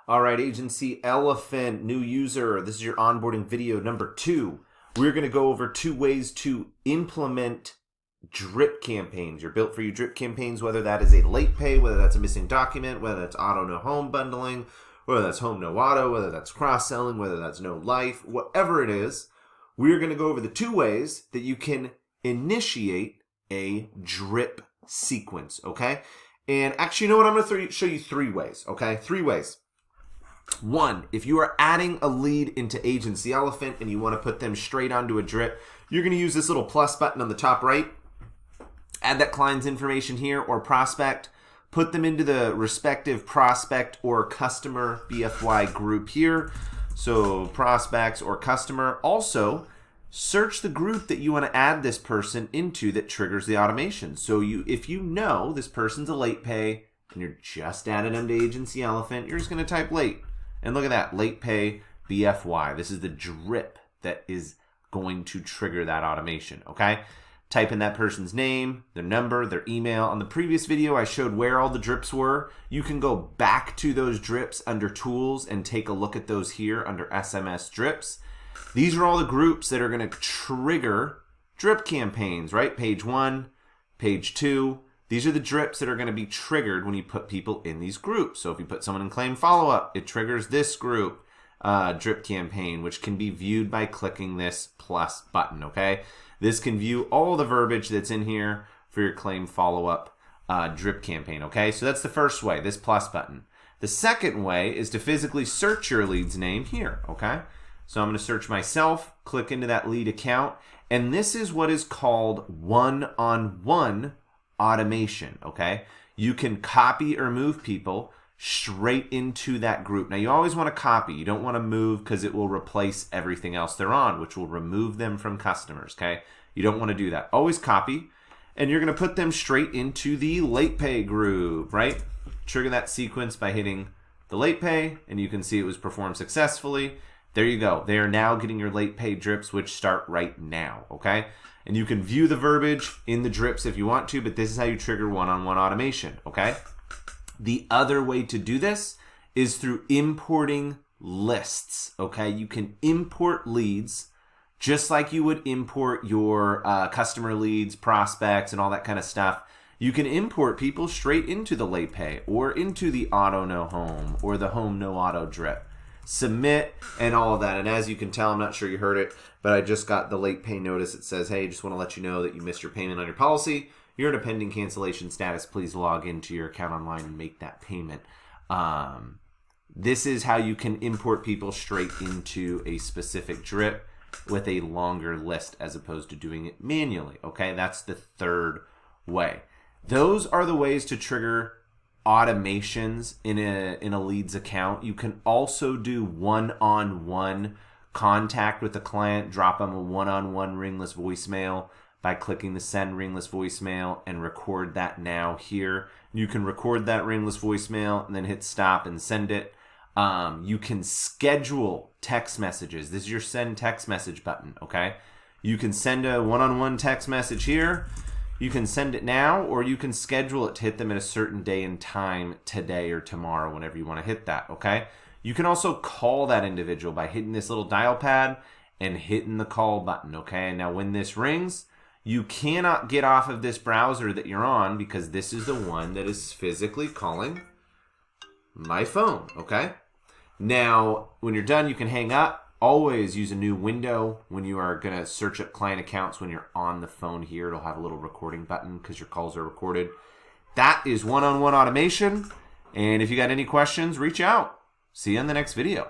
All right, Agency Elephant, new user. This is your onboarding video number 2. We're going to go over 2 ways to implement drip campaigns. Your built for you drip campaigns, whether that is a late pay, whether that's a missing document, whether that's auto no home bundling, whether that's home no auto, whether that's cross-selling, whether that's no life, whatever it is. We're going to go over the 2 ways that you can initiate a drip sequence, okay? And actually, you know what? I'm going to show you 3 ways, okay? 3 ways. 1, if you are adding a lead into Agency Elephant and you want to put them straight onto a drip, you're going to use this little plus button on the top right. Add that client's information here or prospect. Put them into the respective prospect or customer BFY group here. So prospects or customer. Also, search the group that you want to add this person into that triggers the automation. So if you know this person's a late pay and you're just adding them to Agency Elephant, you're just going to type late. And look at that, late pay BFY. This is the drip that is going to trigger that automation, okay? Type in that person's name, their number, their email. On the previous video, I showed where all the drips were. You can go back to those drips under Tools and take a look at those here under SMS drips. These are all the groups that are going to trigger drip campaigns, right? Page 1, page 2. These are the drips that are going to be triggered when you put people in these groups. So if you put someone in claim follow-up, it triggers this group drip campaign, which can be viewed by clicking this plus button, okay? This can view all the verbiage that's in here for your claim follow-up drip campaign, okay? So that's the first way, this plus button. The second way is to physically search your lead's name here, okay? So I'm going to search myself, click into that lead account, and this is what is called one-on-one automation, okay? You can copy or move people straight into that group. Now, you always want to copy. You don't want to move because it will replace everything else they're on, which will remove them from customers, okay? You don't want to do that. Always copy, and you're going to put them straight into the late pay group, right? Trigger that sequence by hitting the late pay, and you can see it was performed successfully. There you go. They are now getting your late pay drips, which start right now, okay? And you can view the verbiage in the drips if you want to, but this is how you trigger one-on-one automation, okay? The other way to do this is through importing lists, okay? You can import leads just like you would import your customer leads, prospects, and all that kind of stuff. You can import people straight into the late pay or into the auto no home or the home no auto drip. Submit and all of that. And as you can tell, I'm not sure you heard it, but I just got the late pay notice. It says, hey, just want to let you know that you missed your payment on your policy. You're in a pending cancellation status. Please log into your account online and make that payment. This is how you can import people straight into a specific drip with a longer list as opposed to doing it manually. Okay, that's the third way. Those are the ways to trigger automations in a leads account. You can also do one-on-one contact with the client, drop them a one-on-one ringless voicemail by clicking the send ringless voicemail and record that now here. You can record that ringless voicemail and then hit stop and send it. You can schedule text messages. This is your send text message button, okay? You can send a one-on-one text message here. You can send it now, or you can schedule it to hit them at a certain day and time today or tomorrow, whenever you want to hit that, okay? You can also call that individual by hitting this little dial pad and hitting the call button, okay? And now when this rings, you cannot get off of this browser that you're on because this is the one that is physically calling my phone, okay? Now, when you're done, you can hang up. Always use a new window when you are going to search up client accounts. When you're on the phone here, it'll have a little recording button because your calls are recorded. That is one-on-one automation. And if you got any questions, reach out. See you in the next video.